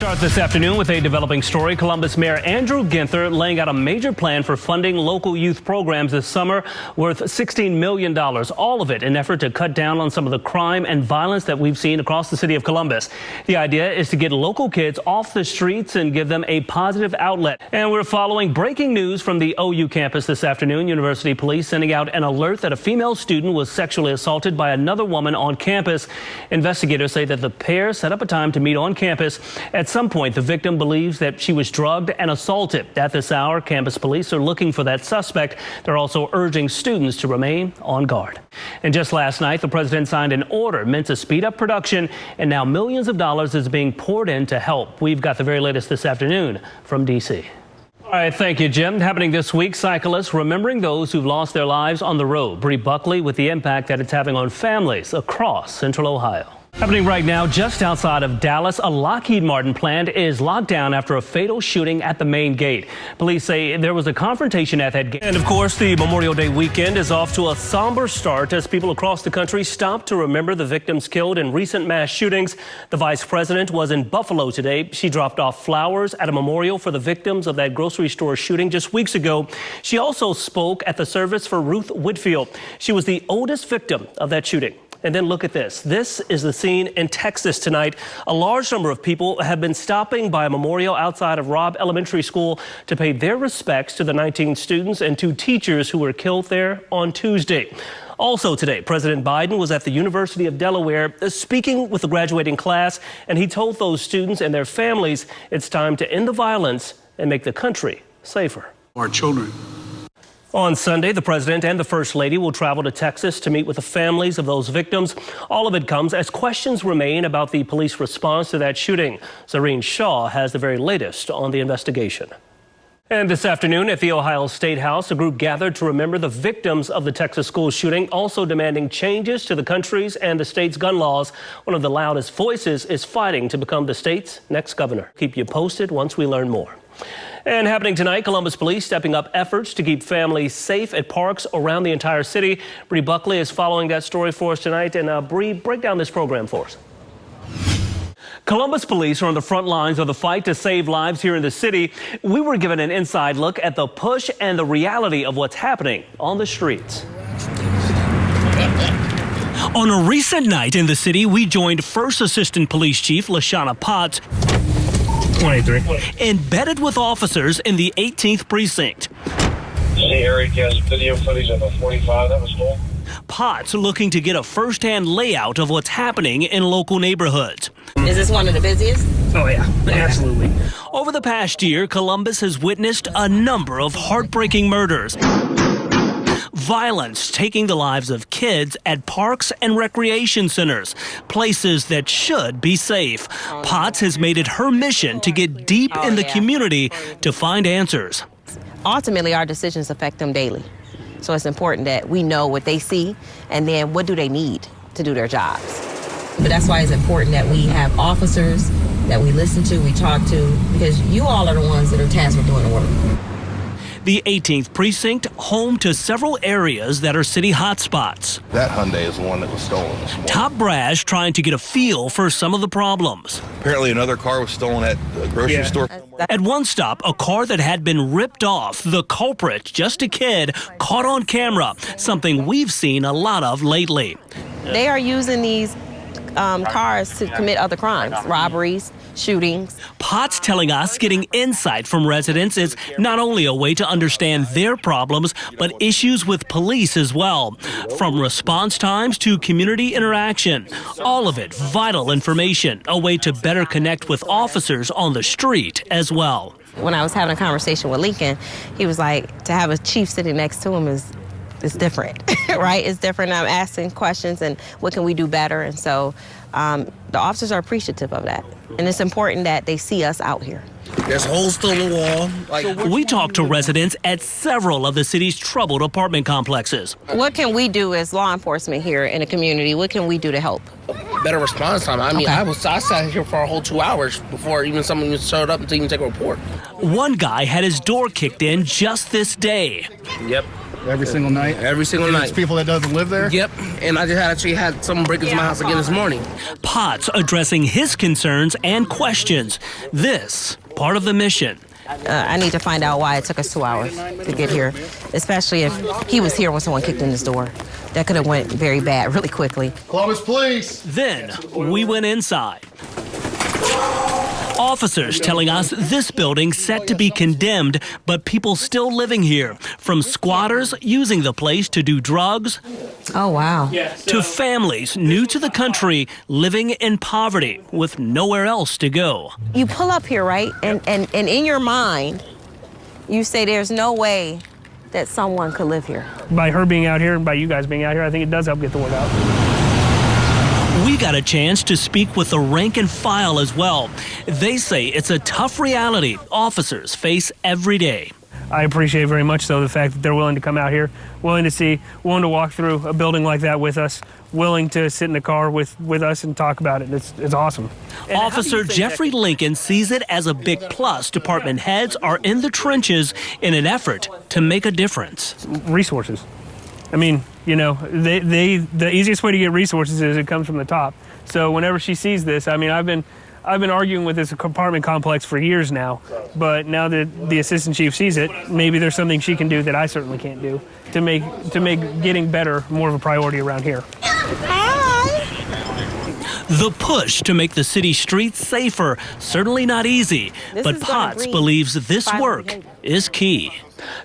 Start this afternoon with a developing story. Columbus Mayor Andrew Ginther laying out a major plan for funding local youth programs this summer worth $16 million. All of it in an effort to cut down on some of the crime and violence that we've seen across the city of Columbus. The idea is to get local kids off the streets and give them a positive outlet. And we're following breaking news from the OU campus this afternoon. University police sending out an alert that a female student was sexually assaulted by another woman on campus. Investigators say that the pair set up a time to meet on campus. At some point, the victim believes that she was drugged and assaulted. At this hour, campus police are looking for that suspect. They're also urging students to remain on guard. And just last night, the president signed an order meant to speed up production, and now millions of dollars is being poured in to help. We've got the very latest this afternoon from D.C. All right, thank you, Jim. Happening this week, cyclists remembering those who've lost their lives on the road. Bree Buckley with the impact that it's having on families across Central Ohio. Happening right now just outside of Dallas, a Lockheed Martin plant is locked down after a fatal shooting at the main gate. Police say there was a confrontation at that gate. And of course, the Memorial Day weekend is off to a somber start as people across the country stop to remember the victims killed in recent mass shootings. The vice president was in Buffalo today. She dropped off flowers at a memorial for the victims of that grocery store shooting just weeks ago. She also spoke at the service for Ruth Whitfield. She was the oldest victim of that shooting. And then look at this. This is the scene in Texas tonight. A large number of people have been stopping by a memorial outside of Robb Elementary School to pay their respects to the 19 students and 2 teachers who were killed there on Tuesday. Also today, President Biden was at the University of Delaware speaking with the graduating class, and he told those students and their families it's time to end the violence and make the country safer. Our children. On Sunday, the president and the first lady will travel to Texas to meet with the families of those victims. All of it comes as questions remain about the police response to that shooting. Zareen Shaw has the very latest on the investigation. And this afternoon at the Ohio State House, a group gathered to remember the victims of the Texas school shooting, also demanding changes to the country's and the state's gun laws. One of the loudest voices is fighting to become the state's next governor. Keep you posted once we learn more. And happening tonight, Columbus police stepping up efforts to keep families safe at parks around the entire city. Bree Buckley is following that story for us tonight. And Bree, break down this program for us. Columbus police are on the front lines of the fight to save lives here in the city. We were given an inside look at the push and the reality of what's happening on the streets. On a recent night in the city, we joined First Assistant Police Chief LaShawna Potts, 23, embedded with officers in the 18th precinct. See, Eric has video footage of a 45 that was stolen. Potts looking to get a first-hand layout of what's happening in local neighborhoods. Is this one of the busiest? Oh, yeah, absolutely. Over the past year, Columbus has witnessed a number of heartbreaking murders. Violence taking the lives of kids at parks and recreation centers, places that should be safe. Potts has made it her mission to get deep in the community to find answers. Ultimately, our decisions affect them daily. So it's important that we know what they see and then what do they need to do their jobs. But that's why it's important that we have officers that we listen to, we talk to, because you all are the ones that are tasked with doing the work. The 18th precinct, home to several areas that are city hotspots. That Hyundai is the one that was stolen this morning. Top brass trying to get a feel for some of the problems. Apparently another car was stolen at the grocery store. At one stop, a car that had been ripped off. The culprit, just a kid, caught on camera, something we've seen a lot of lately. They are using these cars to commit other crimes, robberies, shootings. Potts telling us getting insight from residents is not only a way to understand their problems, but issues with police as well. From response times to community interaction, all of it vital information, a way to better connect with officers on the street as well. When I was having a conversation with Lincoln, he was like, to have a chief sitting next to him is different, right? It's different. I'm asking questions and what can we do better? And so the officers are appreciative of that. And it's important that they see us out here. There's holes through the wall. We talked to residents at several of the city's troubled apartment complexes. What can we do as law enforcement here in the community? What can we do to help? Better response time. I mean, I sat here for a whole 2 hours before even someone even showed up to even take a report. One guy had his door kicked in just this day. Yep. Every single night? Every single and night. It's people that doesn't live there? Yep, and I just actually had someone break into my house again this morning. Potts addressing his concerns and questions. This part of the mission. I need to find out why it took us 2 hours to get here, especially if he was here when someone kicked in his door. That could have went very bad really quickly. Columbus Police! Then we went inside. Officers telling us this building set to be condemned, but people still living here. From squatters using the place to do drugs. Oh, wow. To families new to the country living in poverty with nowhere else to go. You pull up here, right? And in your mind, you say there's no way that someone could live here. By her being out here and by you guys being out here, I think it does help get the word out. We got a chance to speak with the rank and file as well. They say it's a tough reality officers face every day. I appreciate very much so the fact that they're willing to come out here, willing to see, willing to walk through a building like that with us, willing to sit in the car with us and talk about it. It's awesome. Officer Jeffrey Lincoln sees it as a big plus. Department heads are in the trenches in an effort to make a difference. Resources. I mean, you know, the easiest way to get resources is it comes from the top. So whenever she sees this, I mean, I've been arguing with this apartment complex for years now, but now that the assistant chief sees it, maybe there's something she can do that I certainly can't do to make getting better more of a priority around here. The push to make the city streets safer, certainly not easy, but Potts believes this work is key.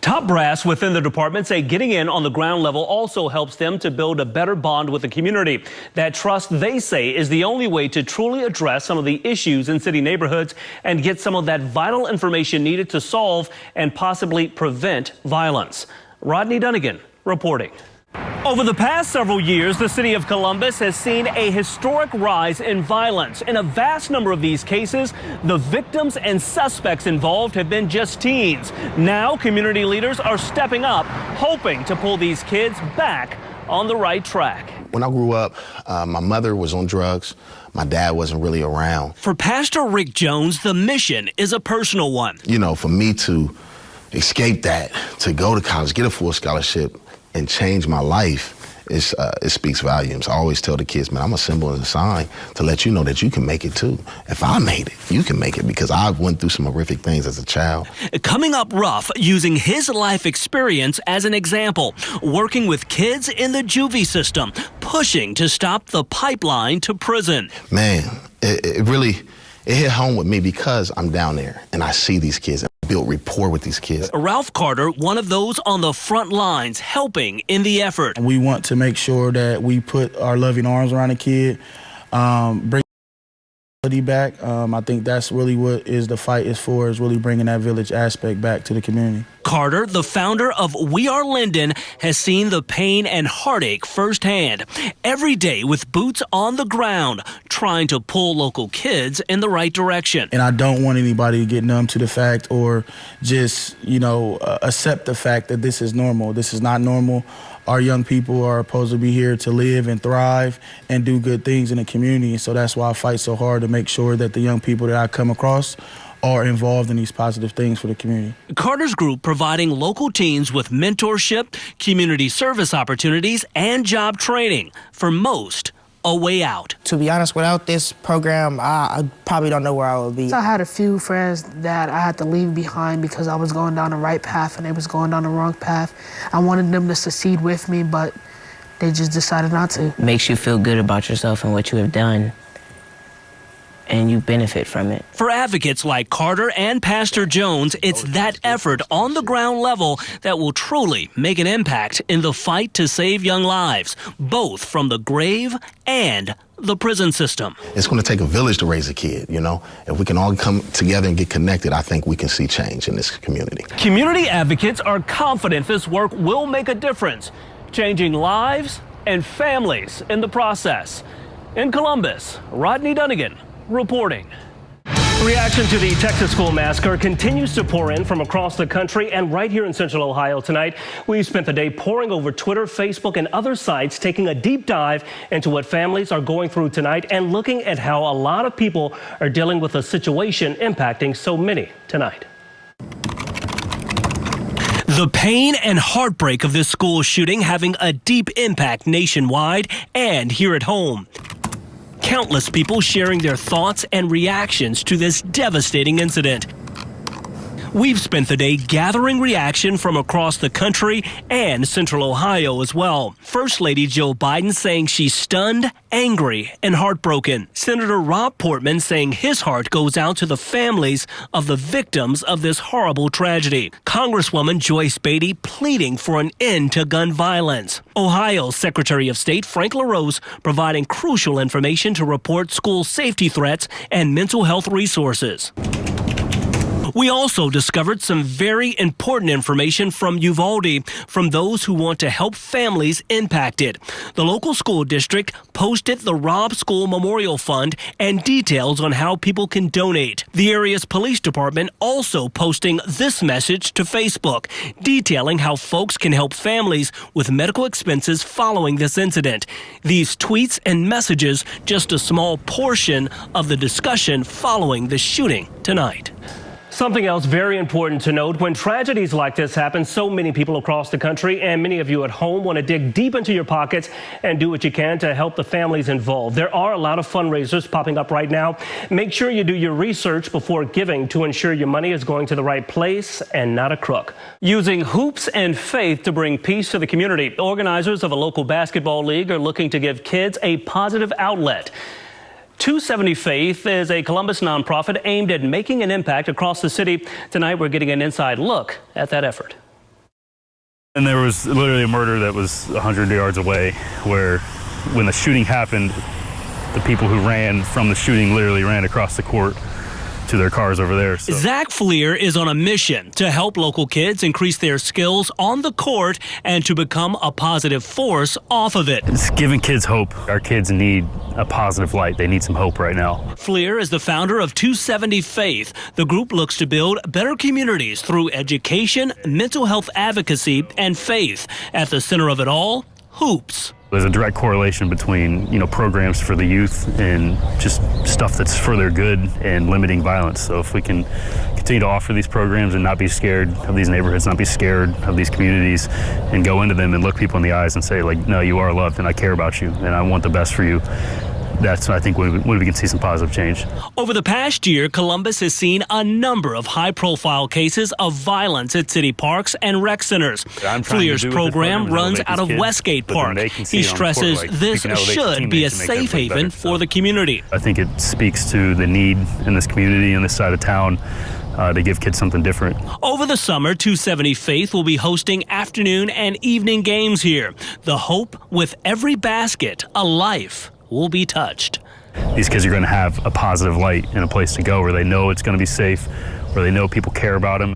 Top brass within the department say getting in on the ground level also helps them to build a better bond with the community. That trust, they say, is the only way to truly address some of the issues in city neighborhoods and get some of that vital information needed to solve and possibly prevent violence. Rodney Dunigan reporting. Over the past several years, the city of Columbus has seen a historic rise in violence. In a vast number of these cases, the victims and suspects involved have been just teens. Now, community leaders are stepping up, hoping to pull these kids back on the right track. When I grew up, my mother was on drugs. My dad wasn't really around. For Pastor Rick Jones, the mission is a personal one. You know, for me to escape that, to go to college, get a full scholarship, and change my life, it speaks volumes. I always tell the kids, man, I'm a symbol and a sign to let you know that you can make it too. If I made it, you can make it, because I went through some horrific things as a child. Coming up rough, using his life experience as an example, working with kids in the juvie system, pushing to stop the pipeline to prison. Man, it really hit home with me because I'm down there and I see these kids. Build rapport with these kids. Ralph Carter, one of those on the front lines, helping in the effort. We want to make sure that we put our loving arms around a kid, bring back. I think that's really what the fight is for, is really bringing that village aspect back to the community. Carter, the founder of We Are Linden, has seen the pain and heartache firsthand. Every day with boots on the ground, trying to pull local kids in the right direction. And I don't want anybody to get numb to the fact or just, accept the fact that this is normal. This is not normal. Our young people are supposed to be here to live and thrive and do good things in the community. So that's why I fight so hard to make sure that the young people that I come across are involved in these positive things for the community. Carter's group providing local teens with mentorship, community service opportunities, and job training. For most, a way out. To be honest, without this program, I probably don't know where I would be. I had a few friends that I had to leave behind because I was going down the right path and they was going down the wrong path. I wanted them to succeed with me, but they just decided not to. Makes you feel good about yourself and what you have done, and you benefit from it. For advocates like Carter and Pastor Jones, it's that effort on the ground level that will truly make an impact in the fight to save young lives, both from the grave and the prison system. It's going to take a village to raise a kid, If we can all come together and get connected, I think we can see change in this community. Community advocates are confident this work will make a difference, changing lives and families in the process. In Columbus, Rodney Dunigan reporting. Reaction to the Texas school massacre continues to pour in from across the country, and right here in Central Ohio tonight, we spent the day poring over Twitter, Facebook, and other sites, taking a deep dive into what families are going through tonight and looking at how a lot of people are dealing with a situation impacting so many tonight. The pain and heartbreak of this school shooting having a deep impact nationwide and here at home. Countless people sharing their thoughts and reactions to this devastating incident. We've spent the day gathering reaction from across the country and Central Ohio as well. First Lady Jill Biden saying she's stunned, angry, and heartbroken. Senator Rob Portman saying his heart goes out to the families of the victims of this horrible tragedy. Congresswoman Joyce Beatty pleading for an end to gun violence. Ohio's Secretary of State Frank LaRose providing crucial information to report school safety threats and mental health resources. We also discovered some very important information from Uvalde from those who want to help families impacted. The local school district posted the Robb School Memorial Fund and details on how people can donate. The area's police department also posting this message to Facebook, detailing how folks can help families with medical expenses following this incident. These tweets and messages just a small portion of the discussion following the shooting tonight. Something else very important to note, when tragedies like this happen, so many people across the country and many of you at home want to dig deep into your pockets and do what you can to help the families involved. There are a lot of fundraisers popping up right now. Make sure you do your research before giving to ensure your money is going to the right place and not a crook. Using hoops and faith to bring peace to the community, organizers of a local basketball league are looking to give kids a positive outlet. 270 Faith is a Columbus nonprofit aimed at making an impact across the city. Tonight, we're getting an inside look at that effort. And there was literally a murder that was 100 yards away, where when the shooting happened, the people who ran from the shooting literally ran across the court to their cars over there. So. Zach Fleer is on a mission to help local kids increase their skills on the court and to become a positive force off of it. It's giving kids hope. Our kids need a positive light. They need some hope right now. Fleer is the founder of 270 Faith. The group looks to build better communities through education, mental health advocacy, and faith. At the center of it all, hoops. There's a direct correlation between, programs for the youth and just stuff that's for their good and limiting violence. So if we can continue to offer these programs and not be scared of these neighborhoods, not be scared of these communities, and go into them and look people in the eyes and say, no, you are loved and I care about you and I want the best for you. That's, I think, when we can see some positive change. Over the past year, Columbus has seen a number of high-profile cases of violence at city parks and rec centers. Fleer's program runs out of Westgate Park. He stresses this should be a safe haven for the community. I think it speaks to the need in this community, in this side of town, to give kids something different. Over the summer, 270 Faith will be hosting afternoon and evening games here. The hope, with every basket, a life will be touched. These kids are going to have a positive light and a place to go where they know it's going to be safe, where they know people care about them.